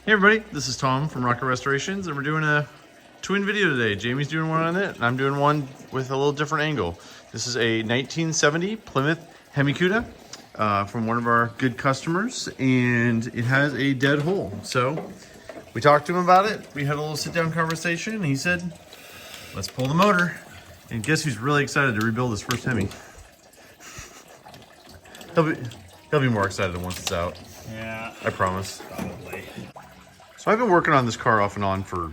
Hey everybody, this is Tom from Rocket Restorations, and we're doing a twin video today. Jamie's doing one on it, and I'm doing one with a little different angle. This is a 1970 Plymouth Hemicuda from one of our good customers, and it has a dead hole. So we talked to him about it. We had a little sit-down conversation, and he said, let's pull the motor. And guess who's really excited to rebuild his first Hemi? He'll be more excited once it's out. Yeah, I promise. probably. So I've been working on this car off and on for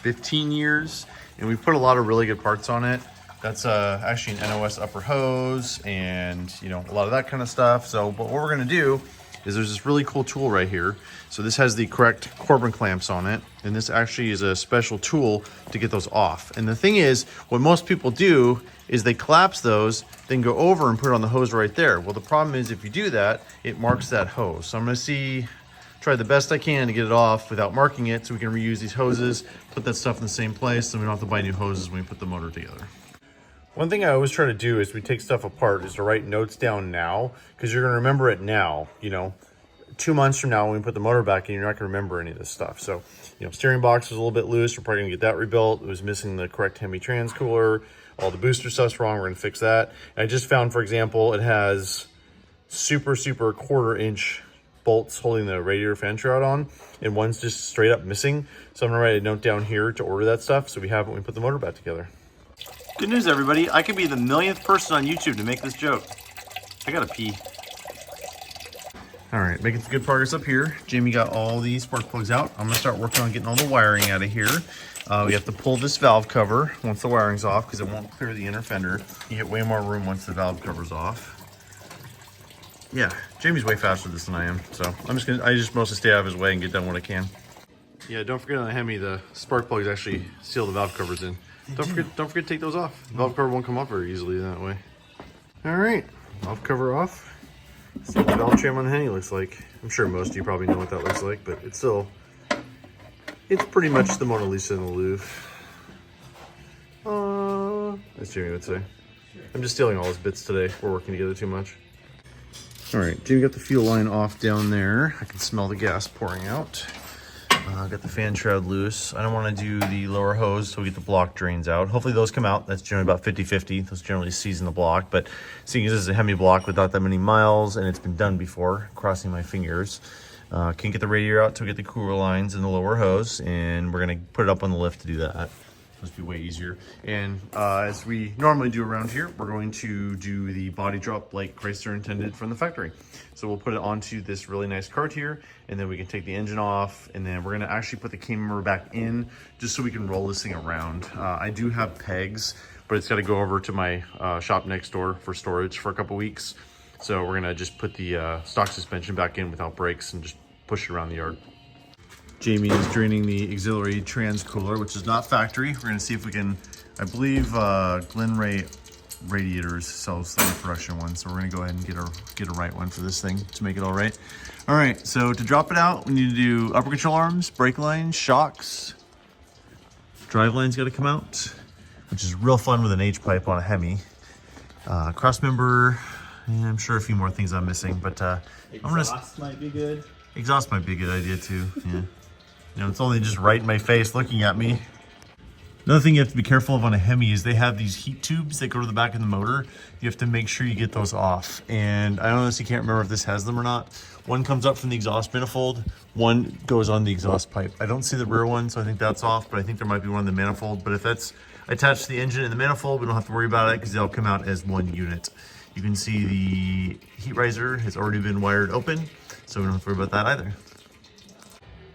15 years, and we've put a lot of really good parts on it. That's actually an NOS upper hose and, you know, a lot of that kind of stuff. So, but what we're gonna do is there's this really cool tool right here. So this has the correct Corbin clamps on it, and this actually is a special tool to get those off. And the thing is, what most people do is they collapse those, then go over and put it on the hose right there. Well, the problem is if you do that, it marks that hose. So I'm gonna try the best I can to get it off without marking it so we can reuse these hoses, put that stuff in the same place so we don't have to buy new hoses when we put the motor together. One thing I always try to do is we take stuff apart is to write notes down now, because you're gonna remember it now. You know, 2 months from now when we put the motor back in, you're not gonna remember any of this stuff. So, you know, steering box was a little bit loose. We're probably gonna get that rebuilt. It was missing the correct Hemi trans cooler. All the booster stuff's wrong, we're gonna fix that. And I just found, for example, it has super 1/4-inch bolts holding the radiator fan shroud on, and one's just straight up missing. So I'm gonna write a note down here to order that stuff so we have it when we put the motor back together. Good news, everybody. I could be the millionth person on YouTube to make this joke. I gotta pee. All right, making some good progress up here. Jamie got all these spark plugs out. I'm gonna start working on getting all the wiring out of here. We have to pull this valve cover once the wiring's off because it won't clear the inner fender. You get way more room once the valve cover's off. Yeah, Jamie's way faster at this than I am, so I just mostly stay out of his way and get done what I can. Yeah, don't forget on the Hemi, the spark plugs actually seal the valve covers in. Don't forget to take those off. The valve cover won't come off very easily that way. All right, valve cover off. See what the valve trim on the Hemi looks like. I'm sure most of you probably know what that looks like, but it's pretty much the Mona Lisa in the Louvre. As Jamie would say. I'm just stealing all his bits today. We're working together too much. All right, Jamie got the fuel line off down there. I can smell the gas pouring out. Got the fan shroud loose. I don't want to do the lower hose so we get the block drains out. Hopefully those come out. That's generally about 50-50. Those generally season the block, but seeing as this is a Hemi block without that many miles and it's been done before, crossing my fingers, can't get the radiator out till we get the cooler lines in the lower hose, and we're gonna put it up on the lift to do that. Must be way easier. And as we normally do around here, we're going to do the body drop like Chrysler intended from the factory. So we'll put it onto this really nice cart here, and then we can take the engine off, and then we're gonna actually put the camber back in just so we can roll this thing around. I do have pegs, but it's gotta go over to my shop next door for storage for a couple weeks. So we're gonna just put the stock suspension back in without brakes and just push it around the yard. Jamie is draining the auxiliary trans cooler, which is not factory. We're gonna see if we can, I believe Glen Ray Radiators sells the production one. So we're gonna go ahead and get a right one for this thing to make it all right. All right, so to drop it out, we need to do upper control arms, brake lines, shocks. Drive line's gotta come out, which is real fun with an H-pipe on a Hemi. Cross member, and I'm sure a few more things I'm missing, but Exhaust might be good. Exhaust might be a good idea too, yeah. You know, it's only just right in my face looking at me. Another thing you have to be careful of on a Hemi is they have these heat tubes that go to the back of the motor. You have to make sure you get those off. And I honestly can't remember if this has them or not. One comes up from the exhaust manifold, one goes on the exhaust pipe. I don't see the rear one, so I think that's off, but I think there might be one in the manifold. But if that's attached to the engine and the manifold, we don't have to worry about it because they'll come out as one unit. You can see the heat riser has already been wired open, so we don't have to worry about that either.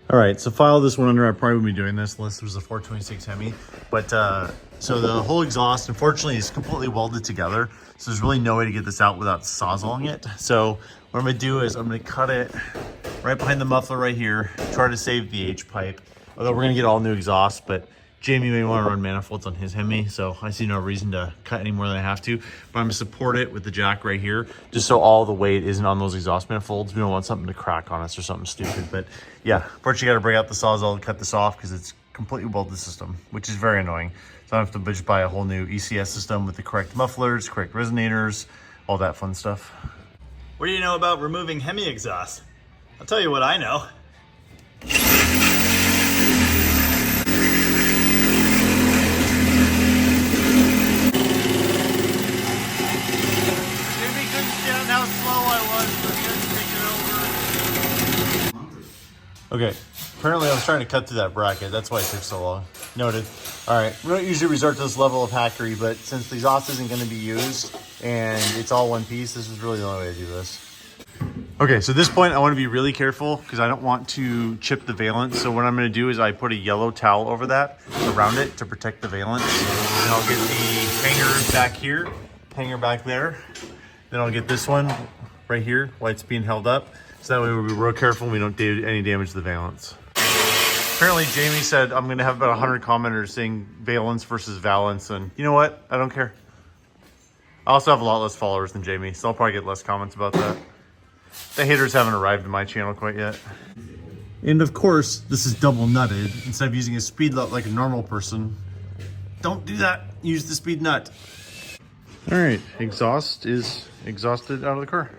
All right, so file this one under. I probably wouldn't be doing this unless there was a 426 Hemi. But so the whole exhaust, unfortunately, is completely welded together. So there's really no way to get this out without sawzalling it. So what I'm gonna do is I'm gonna cut it right behind the muffler right here, try to save the H-pipe. Although we're gonna get all new exhaust, but Jamie may want to run manifolds on his Hemi, so I see no reason to cut any more than I have to. But I'm gonna support it with the jack right here, just so all the weight isn't on those exhaust manifolds. We don't want something to crack on us or something stupid. But yeah, first you gotta break out the Sawzall to cut this off because it's completely welded system, which is very annoying. So I have to just buy a whole new ECS system with the correct mufflers, correct resonators, all that fun stuff. What do you know about removing Hemi exhaust? I'll tell you what I know. Okay, apparently I was trying to cut through that bracket. That's why it took so long. Noted. All right, we don't usually resort to this level of hackery, but since the exhaust isn't going to be used and it's all one piece, this is really the only way to do this. Okay, so at this point I want to be really careful because I don't want to chip the valence. So what I'm going to do is I put a yellow towel over that, around it, to protect the valence. And I'll get the hanger back here, hanger back there. Then I'll get this one right here while it's being held up. So that way we'll be real careful and we don't do any damage to the valence. Apparently Jamie said I'm going to have about 100 commenters saying valence versus valence. And you know what? I don't care. I also have a lot less followers than Jamie, so I'll probably get less comments about that. The haters haven't arrived in my channel quite yet. And of course, this is double nutted. Instead of using a speed nut like a normal person, don't do that. Use the speed nut. All right, exhaust is exhausted out of the car.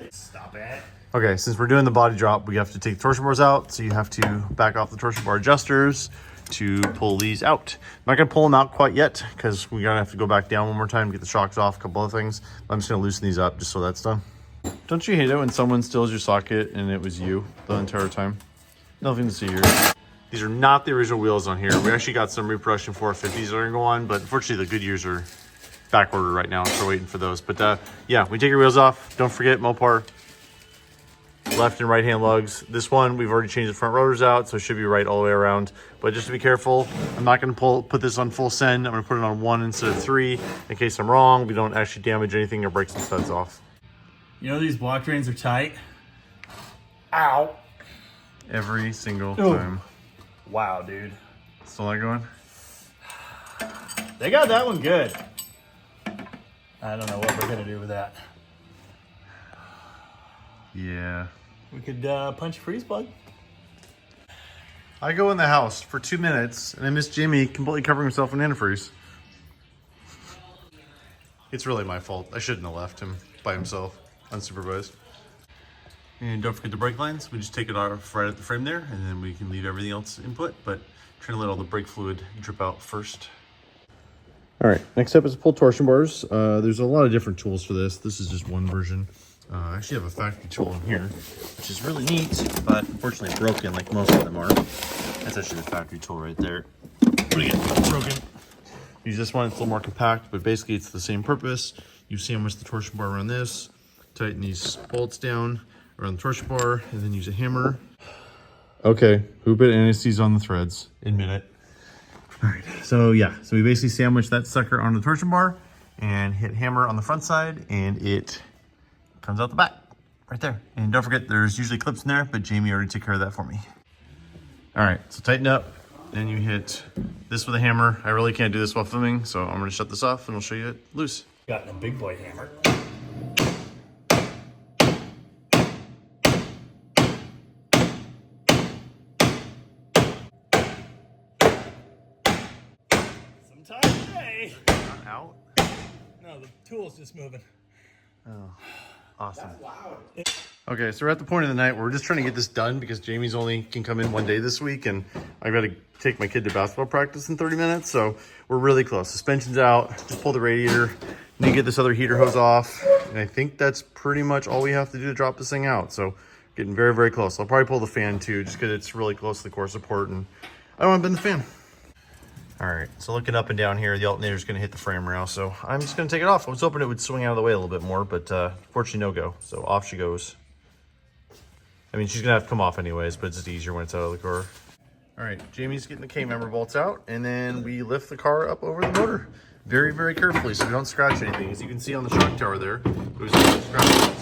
Stop it. Okay, since we're doing the body drop, we have to take the torsion bars out. So you have to back off the torsion bar adjusters to pull these out. I'm not gonna pull them out quite yet because we're gonna have to go back down one more time, get the shocks off, a couple of things. I'm just gonna loosen these up just so that's done. Don't you hate it when someone steals your socket and it was you the entire time? Nothing to see here. These are not the original wheels on here. We actually got some reproduction 450s that are gonna go on, but unfortunately the Goodyears are back ordered right now, so we're waiting for those. But yeah, we take your wheels off. Don't forget Mopar, left and right hand lugs. This one, we've already changed the front rotors out, so it should be right all the way around. But just to be careful, I'm not gonna put this on full send. I'm gonna put it on 1 instead of 3 in case I'm wrong. We don't actually damage anything or break some studs off. You know these block drains are tight? Ow. Every single Ooh. time. Wow, dude. Still not going? They got that one good. I don't know what we're gonna do with that. Yeah. We could punch a freeze plug. I go in the house for 2 minutes and I miss Jamie completely covering himself in antifreeze. It's really my fault. I shouldn't have left him by himself, unsupervised. And don't forget the brake lines. We just take it off right at the frame there and then we can leave everything else input, but trying to let all the brake fluid drip out first. All right, next step is to pull torsion bars. There's a lot of different tools for this. This is just one version. I actually have a factory tool in here, which is really neat, but unfortunately broken like most of them are. That's actually the factory tool right there. Pretty good, broken. Use this one, it's a little more compact, but basically it's the same purpose. You sandwich the torsion bar around this, tighten these bolts down around the torsion bar, and then use a hammer. Okay, hoop it and it sees on the threads. Admit it. All right, so yeah, so we basically sandwich that sucker onto the torsion bar and hit hammer on the front side and it comes out the back right there. And don't forget there's usually clips in there, but Jamie already took care of that for me. All right, so tighten up, then you hit this with a hammer. I really can't do this while filming, so I'm gonna shut this off and I'll show you it loose. Got a big boy hammer. Sometime today. Not out? No, the tool's just moving. Oh, awesome. Okay, so we're at the point of the night where we're just trying to get this done because Jamie's only can come in one day this week and I've got to take my kid to basketball practice in 30 minutes. So we're really close. Suspension's out, just pull the radiator, need to get this other heater hose off. And I think that's pretty much all we have to do to drop this thing out. So getting very, very close. I'll probably pull the fan too, just because it's really close to the core support and I don't want to bend the fan. All right, so looking up and down here, the alternator's gonna hit the frame rail, so I'm just gonna take it off. I was hoping it would swing out of the way a little bit more, but fortunately no go, so off she goes. I mean, she's gonna have to come off anyways, but it's just easier when it's out of the car. All right, Jamie's getting the K-member bolts out, and then we lift the car up over the motor very, very carefully so we don't scratch anything. As you can see on the shock tower there, it was scratched.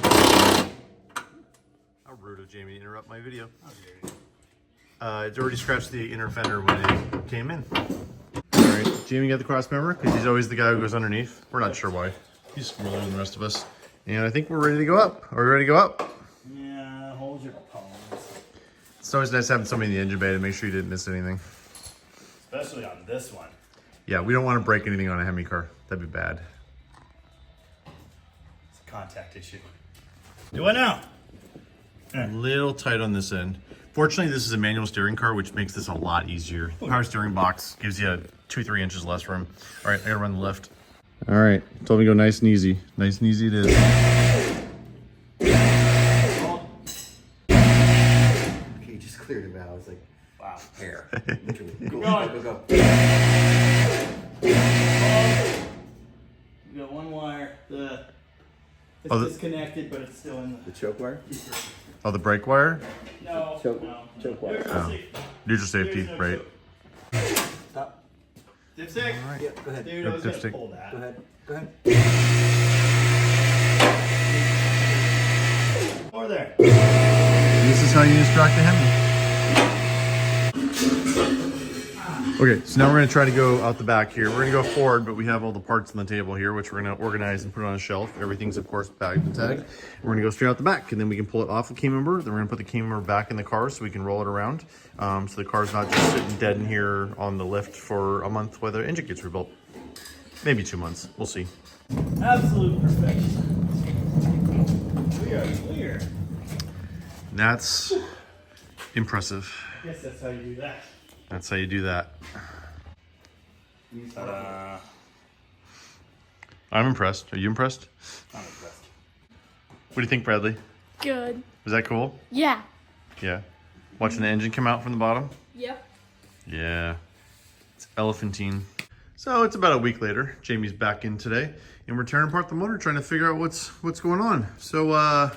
How rude of Jamie to interrupt my video. It's already scratched the inner fender when it came in. All right, Jamie got the cross member because he's always the guy who goes underneath. We're not sure why. He's smaller than the rest of us. And I think we're ready to go up. Are we ready to go up? Yeah, hold your ponies. It's always nice having somebody in the engine bay to make sure you didn't miss anything. Especially on this one. Yeah, we don't want to break anything on a Hemi car. That'd be bad. It's a contact issue. Do it now. A little tight on this end. Fortunately, this is a manual steering car, which makes this a lot easier. The power steering box gives you 2-3 inches less room. All right, I gotta run the lift. All right, told me to go nice and easy. Nice and easy it is. Okay, just cleared him out. I was like, Wow. hair. Literally. Go, going. go, go. We got one wire. It's Oh, disconnected, but it's still in The choke wire? Oh, the brake wire? No. Choke- no. choke wire. Neutral Oh. safety. Neutral safety, There's no right? choke. Stop. Dipstick. Yeah, go ahead. Dude, I was gonna Dipstick. pull that. Go ahead. Go ahead. Over there. This is how you instruct the Hemi. Okay, so now we're gonna try to go out the back here. We're gonna go forward, but we have all the parts on the table here, which we're gonna organize and put on a shelf. Everything's of course bagged and tagged. We're gonna go straight out the back, and then we can pull it off the key member. Then we're gonna put the key member back in the car so we can roll it around. So the car's not just sitting dead in here on the lift for a month while the engine gets rebuilt. Maybe 2 months, we'll see. Absolute perfection. We are clear. That's impressive. I guess that's how you do that. That's how you do that. I'm impressed. Are you impressed? I'm impressed. What do you think, Bradley? Good. Was that cool? Yeah. Yeah. Watching the engine come out from the bottom? Yep. Yeah. It's elephantine. So it's about a week later. Jamie's back in today, and we're tearing apart the motor, trying to figure out what's going on. So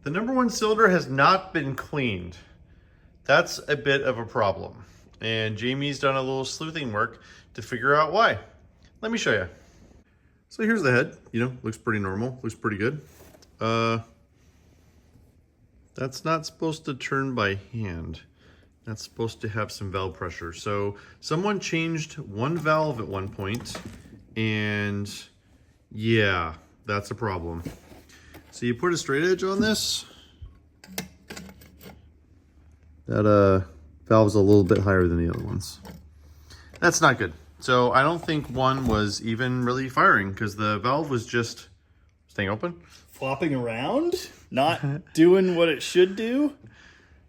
the number one cylinder has not been cleaned. That's a bit of a problem. And Jamie's done a little sleuthing work to figure out why. Let me show you. So here's the head. You know, looks pretty normal, looks pretty good. That's not supposed to turn by hand. That's supposed to have some valve pressure. So someone changed one valve at one point, and yeah, that's a problem. So you put a straight edge on this. That valve's a little bit higher than the other ones. That's not good. So I don't think one was even really firing because the valve was just staying open. Flopping around? Not doing what it should do?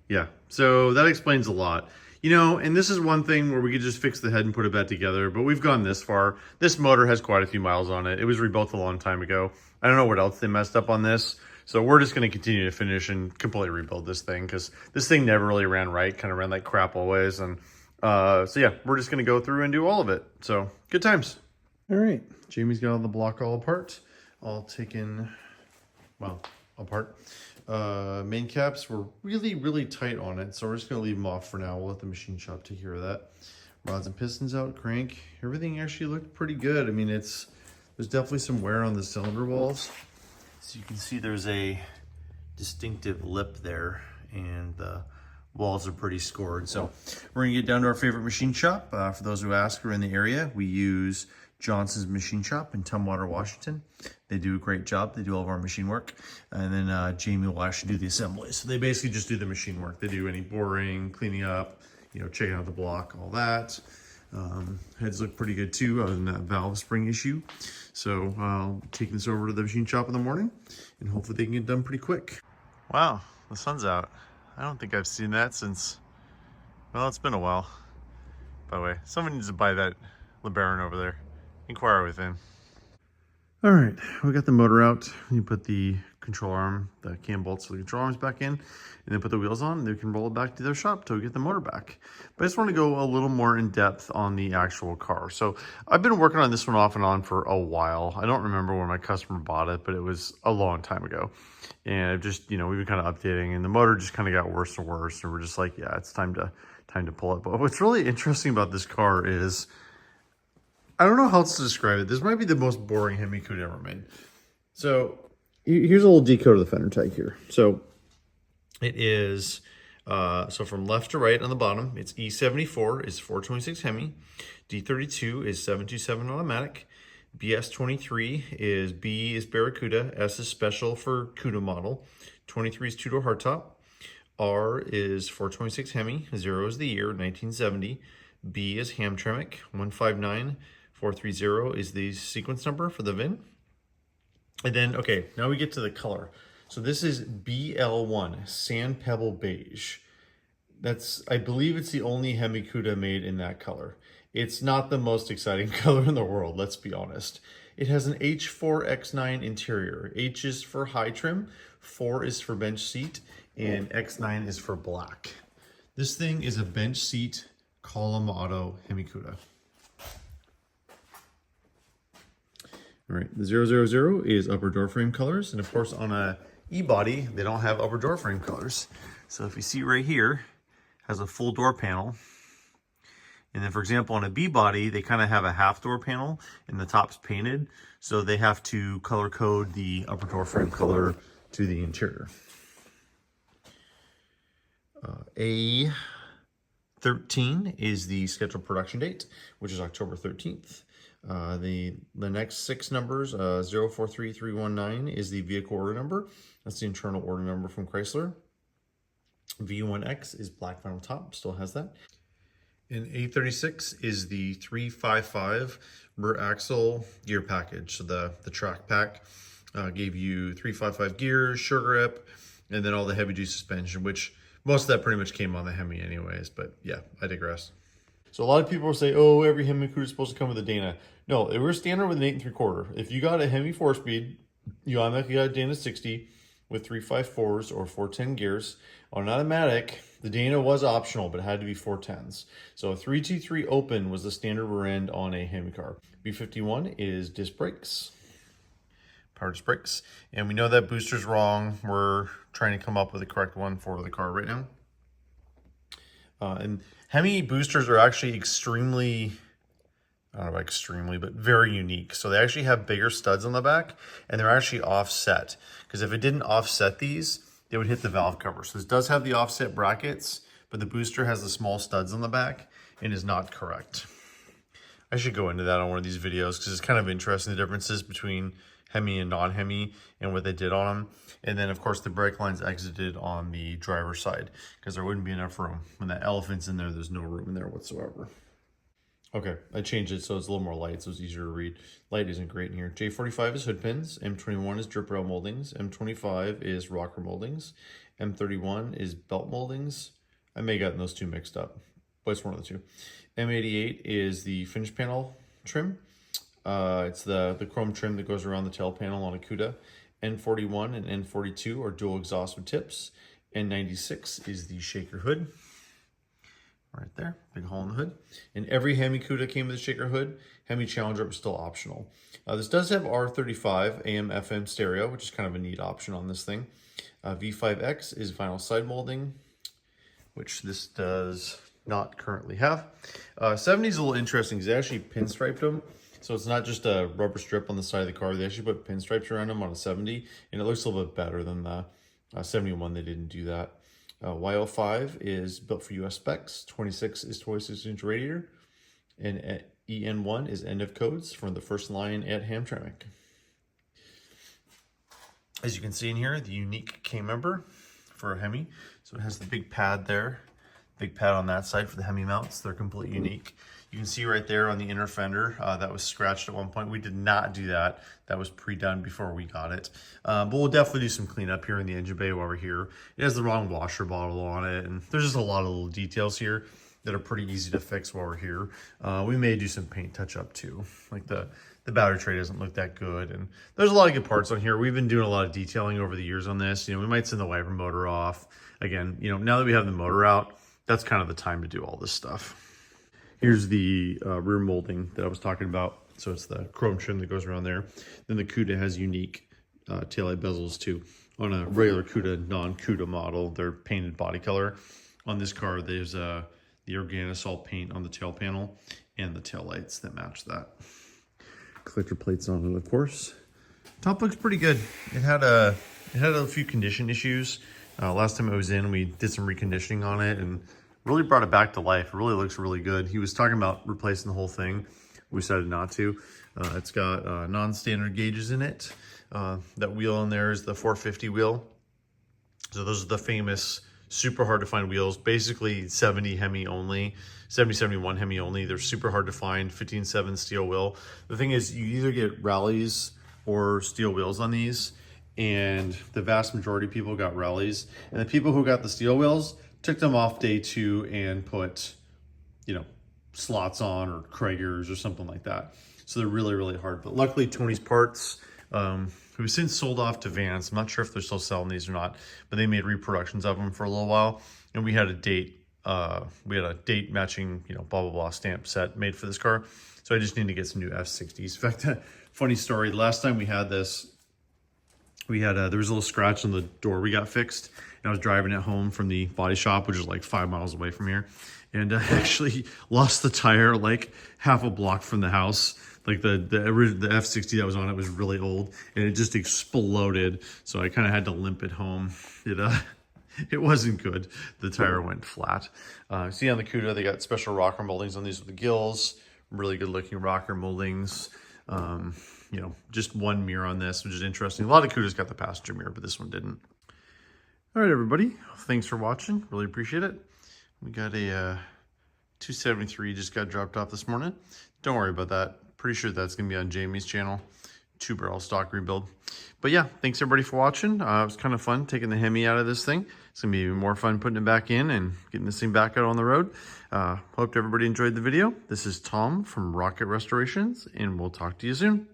Yeah, so that explains a lot. You know, and this is one thing where we could just fix the head and put it back together, but we've gone this far. This motor has quite a few miles on it. It was rebuilt a long time ago. I don't know what else they messed up on this. So we're just going to continue to finish and completely rebuild this thing because this thing never really ran right, kind of ran like crap always. And so yeah, we're just going to go through and do all of it. So good times. All right, Jamie's got all the block all apart, all taken, well, apart. Main caps were really tight on it, so we're just going to leave them off for now. We'll let the machine shop take care of that. Rods and pistons out, crank. Everything actually looked pretty good. I mean, there's definitely some wear on the cylinder walls. So you can see there's a distinctive lip there, and the walls are pretty scored. So we're gonna get down to our favorite machine shop. For those who ask, we're in the area. We use Johnson's Machine Shop in Tumwater, Washington. They do a great job. They do all of our machine work. And then Jamie will actually do the assembly. So they basically just do the machine work. They do any boring, cleaning up, you know, checking out the block, all that. Heads look pretty good too, other than that valve spring issue. So I'll take this over to the machine shop in the morning, and hopefully they can get done pretty quick. Wow, the sun's out. I don't think I've seen that since, well, it's been a while. By the way, someone needs to buy that LeBaron over there. Inquire with him. All right, we got the motor out. You put the control arm, the cam bolts for the control arms back in, and then put the wheels on. They can roll it back to their shop to get the motor back. But I just want to go a little more in depth on the actual car. So I've been working on this one off and on for a while. I don't remember when my customer bought it, but it was a long time ago. And I've just, you know, we've been kind of updating, and the motor just kind of got worse and worse. And we're just like, yeah, it's time to pull it. But what's really interesting about this car is, I don't know how else to describe it. This might be the most boring Hemicuda ever made. So here's a little decode of the fender tag here. So it is, so from left to right on the bottom, it's E74 is 426 Hemi, D32 is 727 automatic, BS23 is B is Barracuda, S is special for Cuda model, 23 is two-door hardtop, R is 426 Hemi, 0 is the year, 1970, B is Hamtramck, 159430 is the sequence number for the VIN. And then, okay, now we get to the color. So this is BL1, Sand Pebble Beige. That's, I believe it's the only Hemicuda made in that color. It's not the most exciting color in the world, let's be honest. It has an H4X9 interior. H is for high trim, 4 is for bench seat, and X9 is for black. This thing is a bench seat column auto Hemicuda. All right, the 000 is upper door frame colors, and of course on a E-body, they don't have upper door frame colors. So if you see right here, has a full door panel. And then for example, on a B-body, they kind of have a half door panel and the top's painted. So they have to color code the upper door frame color to the interior. A13 is the scheduled production date, which is October 13th. The next 6 numbers, 043319 is the vehicle order number. That's the internal order number from Chrysler. V1X is black vinyl top, still has that. And A36 is the 355 rear axle gear package. So the track pack gave you 355 gears, sugar grip, and then all the heavy duty suspension, which most of that pretty much came on the Hemi anyways, but yeah, I digress. So a lot of people will say, oh, every Hemicuda is supposed to come with a Dana. No, we're standard with an 8 3/4. If you got a Hemi 4-speed, you automatically got a Dana 60 with 354s or 410 gears. On an automatic, the Dana was optional, but it had to be 410s. So a 323 open was the standard rear end on a Hemi car. B51 is disc brakes, power disc brakes. And we know that booster's wrong. We're trying to come up with the correct one for the car right now. And Hemi boosters are actually extremely, I don't know about extremely, but very unique. So they actually have bigger studs on the back, and they're actually offset. Because if it didn't offset these, they would hit the valve cover. So this does have the offset brackets, but the booster has the small studs on the back and is not correct. I should go into that on one of these videos because it's kind of interesting, the differences between Hemi and non-Hemi and what they did on them. And then of course the brake lines exited on the driver's side because there wouldn't be enough room. When that elephant's in there, there's no room in there whatsoever. Okay, I changed it so it's a little more light, so it's easier to read. Light isn't great in here. J45 is hood pins, M21 is drip rail moldings, M25 is rocker moldings, M31 is belt moldings. I may have gotten those two mixed up, but it's one of the two. M88 is the finish panel trim. It's the chrome trim that goes around the tail panel on a Cuda. N41 and N42 are dual exhaust with tips. N96 is the shaker hood. Right there, big hole in the hood. And every Hemicuda came with a shaker hood. Hemi Challenger was still optional. This does have R35 AM FM stereo, which is kind of a neat option on this thing. V5X is vinyl side molding, which this does not currently have. 70 is a little interesting because they actually pinstriped them. So it's not just a rubber strip on the side of the car. They actually put pinstripes around them on a 70, and it looks a little bit better than the 71. They didn't do that. Y05 is built for US specs. 26 is 26-inch radiator. And EN1 is end of codes from the first line at Hamtramck. As you can see in here, the unique K-member for a Hemi. So it has the big pad there. Big pad on that side for the Hemi mounts. They're completely unique. You can see right there on the inner fender, that was scratched at one point. We did not do that. That was pre-done before we got it. But we'll definitely do some cleanup here in the engine bay while we're here. It has the wrong washer bottle on it, and there's just a lot of little details here that are pretty easy to fix while we're here. We may do some paint touch-up too. Like the battery tray doesn't look that good, and there's a lot of good parts on here. We've been doing a lot of detailing over the years on this. You know, we might send the wiper motor off. Again, you know, now that we have the motor out, that's kind of the time to do all this stuff. Here's the rear molding that I was talking about. So it's the chrome trim that goes around there. Then the Cuda has unique taillight bezels too. On a regular Cuda, non-Cuda model, they're painted body color. On this car, there's the Organosol paint on the tail panel and the tail lights that match that. Collector plates on it, of course. Top looks pretty good. It had a few condition issues. Last time I was in, we did some reconditioning on it and really brought it back to life. It really looks really good. He was talking about replacing the whole thing. We decided not to. It's got non-standard gauges in it. That wheel on there is the 450 wheel. So those are the famous, super hard to find wheels. Basically 70 Hemi only, 70-71 Hemi only. They're super hard to find, 15.7 steel wheel. The thing is, you either get rallies or steel wheels on these. And the vast majority of people got rallies. And the people who got the steel wheels took them off day 2 and put, you know, slots on or Kragers or something like that. So they're really, really hard. But luckily, Tony's Parts It was since sold off to Vance. I'm not sure if they're still selling these or not, but they made reproductions of them for a little while. And we had a date, matching, you know, blah, blah, blah stamp set made for this car. So I just need to get some new F60s. In fact, funny story, last time we had this, we had, there was a little scratch on the door we got fixed. And I was driving it home from the body shop, which is like 5 miles away from here. And I actually lost the tire like half a block from the house. Like the F60 that was on it was really old and it just exploded. So I kind of had to limp it home. It wasn't good. The tire went flat. See on the Cuda, they got special rocker moldings on these with the gills. Really good looking rocker moldings. You know, just one mirror on this, which is interesting. A lot of Cudas got the passenger mirror, but this one didn't. All right, everybody. Thanks for watching. Really appreciate it. We got a 273 just got dropped off this morning. Don't worry about that. Pretty sure that's going to be on Jamie's channel. 2-barrel stock rebuild. But yeah, thanks everybody for watching. It was kind of fun taking the Hemi out of this thing. It's going to be even more fun putting it back in and getting this thing back out on the road. Hope everybody enjoyed the video. This is Tom from Rocket Restorations, and we'll talk to you soon.